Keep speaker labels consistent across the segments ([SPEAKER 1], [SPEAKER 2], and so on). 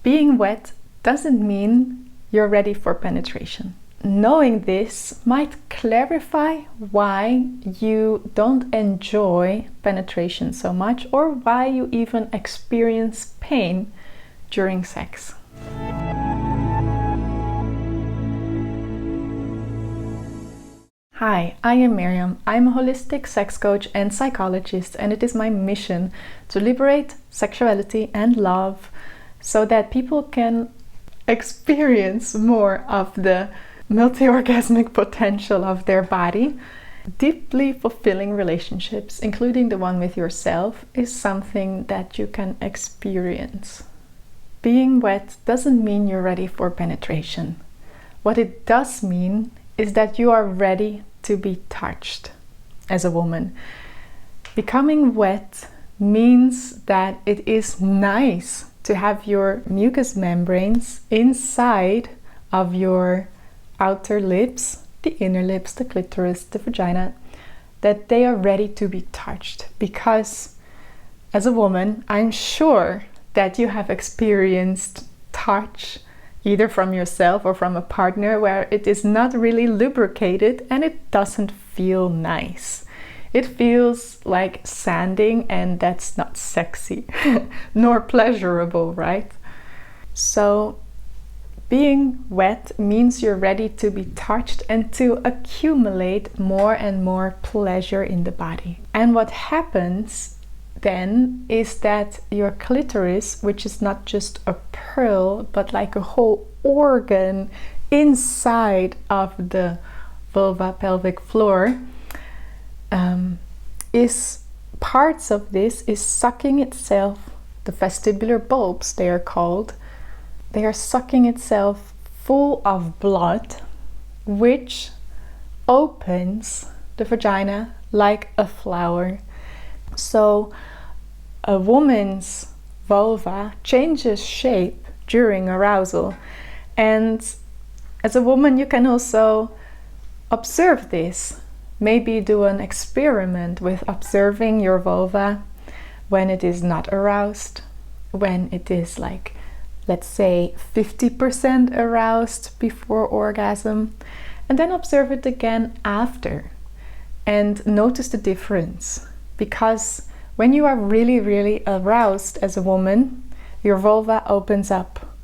[SPEAKER 1] Being wet doesn't mean you're ready for penetration. Knowing this might clarify why you don't enjoy penetration so much, or why you even experience pain during sex. Hi, I am Miriam. I'm a holistic sex coach and psychologist, and it is my mission to liberate sexuality and love so that people can experience more of the multi-orgasmic potential of their body. Deeply fulfilling relationships, including the one with yourself, is something that you can experience. Being wet doesn't mean you're ready for penetration. What it does mean is that you are ready to be touched as a woman. Becoming wet means that it is nice to have your mucous membranes inside of your outer lips, the inner lips, the clitoris, the vagina, that they are ready to be touched. Because as a woman, I'm sure that you have experienced touch either from yourself or from a partner where it is not really lubricated and it doesn't feel nice. It feels like sanding, and that's not sexy nor pleasurable, right? So being wet means you're ready to be touched and to accumulate more and more pleasure in the body. And what happens then is that your clitoris, which is not just a pearl but like a whole organ inside of the vulva pelvic floor, is parts of this is sucking itself, the vestibular bulbs they are called, they are sucking itself full of blood, which opens the vagina like a flower. So a woman's vulva changes shape during arousal, and as a woman you can also observe this. Maybe do an experiment with observing your vulva when it is not aroused, when it is like, let's say 50% aroused before orgasm, and then observe it again after and notice the difference. Because when you are really aroused as a woman, your vulva opens up,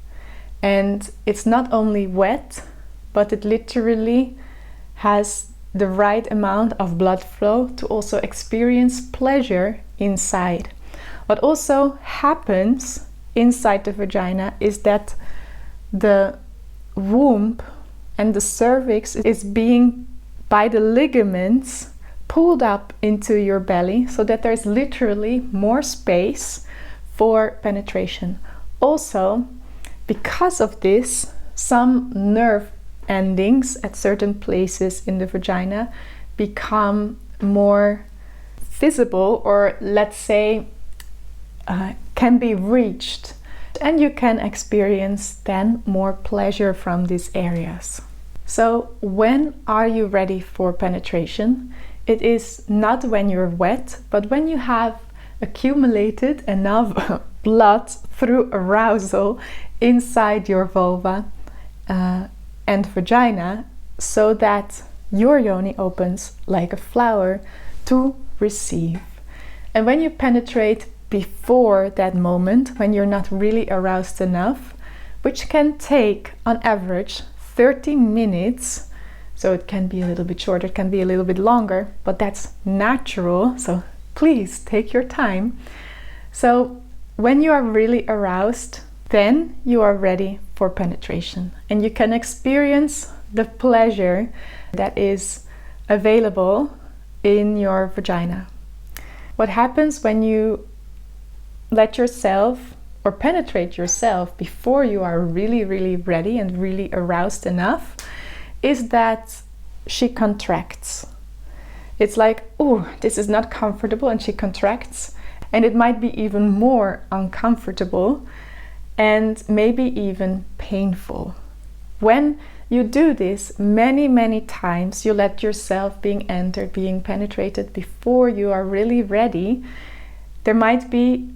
[SPEAKER 1] and it's not only wet, but it literally has the right amount of blood flow to also experience pleasure inside. What also happens inside the vagina is that the womb and the cervix is being, by the ligaments, pulled up into your belly, so that there's literally more space for penetration. Also, because of this, some nerve endings at certain places in the vagina become more visible, or let's say can be reached, and you can experience then more pleasure from these areas. So when are you ready for penetration? It is not when you're wet, but when you have accumulated enough blood through arousal inside your vulva and vagina, so that your yoni opens like a flower to receive. And when you penetrate before that moment, when you're not really aroused enough, which can take on average 30 minutes, so it can be a little bit shorter, it can be a little bit longer, but that's natural, so please take your time. So when you are really aroused, then you are ready for penetration, and you can experience the pleasure that is available in your vagina. What happens when you let yourself or penetrate yourself before you are really ready and really aroused enough is that she contracts. It's like, oh, this is not comfortable, and she contracts, and it might be even more uncomfortable and maybe even painful. When you do this many times, you let yourself being entered, being penetrated before you are really ready, there might be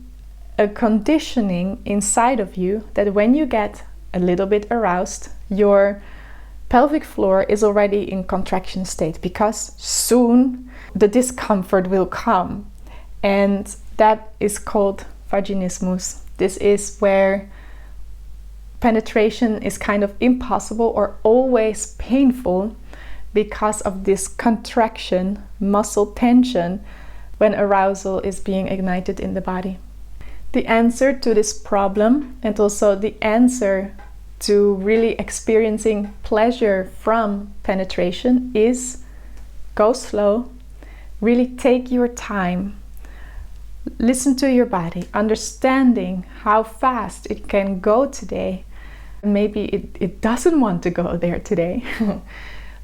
[SPEAKER 1] a conditioning inside of you that when you get a little bit aroused, your pelvic floor is already in contraction state, because soon the discomfort will come. And that is called vaginismus. This is where penetration is kind of impossible or always painful because of this contraction, muscle tension, when arousal is being ignited in the body. The answer to this problem, and also the answer to really experiencing pleasure from penetration, is go slow, really take your time, listen to your body, understanding how fast it can go today. Maybe it doesn't want to go there today,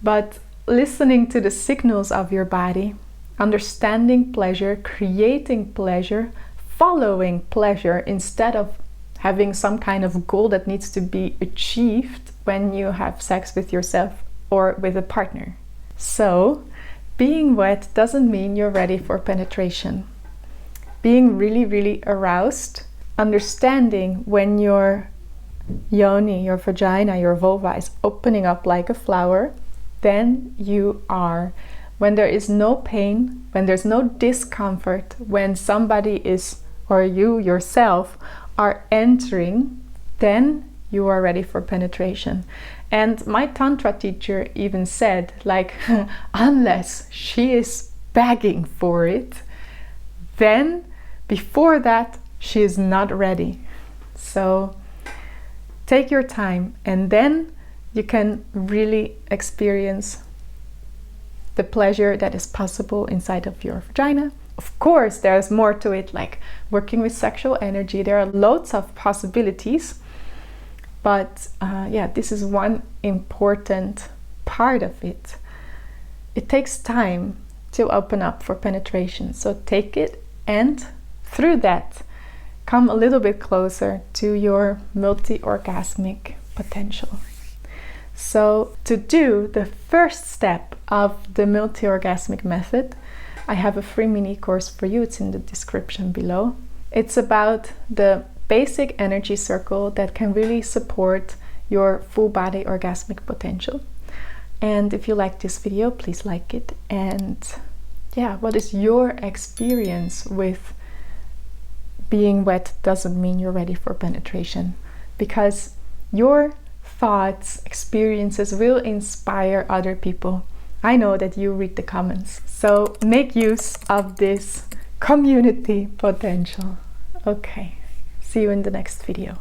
[SPEAKER 1] but listening to the signals of your body, understanding pleasure, creating pleasure, following pleasure, instead of having some kind of goal that needs to be achieved when you have sex with yourself or with a partner. So, being wet doesn't mean you're ready for penetration. Being really, really aroused, understanding when your yoni, your vagina, your vulva is opening up like a flower, then you are. When there is no pain, when there's no discomfort, when somebody is, or you yourself, are entering, then you are ready for penetration. And my Tantra teacher even said, like, unless she is begging for it, then before that, she is not ready. So take your time, and then you can really experience the pleasure that is possible inside of your vagina. Of course, there's more to it, like working with sexual energy. There are loads of possibilities, but yeah, this is one important part of it. It takes time to open up for penetration, so take it, and through that, come a little bit closer to your multi-orgasmic potential. So to do the first step of the multi-orgasmic method, I have a free mini course for you. It's in the description below. It's about the basic energy circle that can really support your full body orgasmic potential. And if you like this video, please like it. And yeah, what is your experience with being wet doesn't mean you're ready for penetration? Because your thoughts, experiences will inspire other people. I know that you read the comments, so make use of this community potential. Okay, see you in the next video.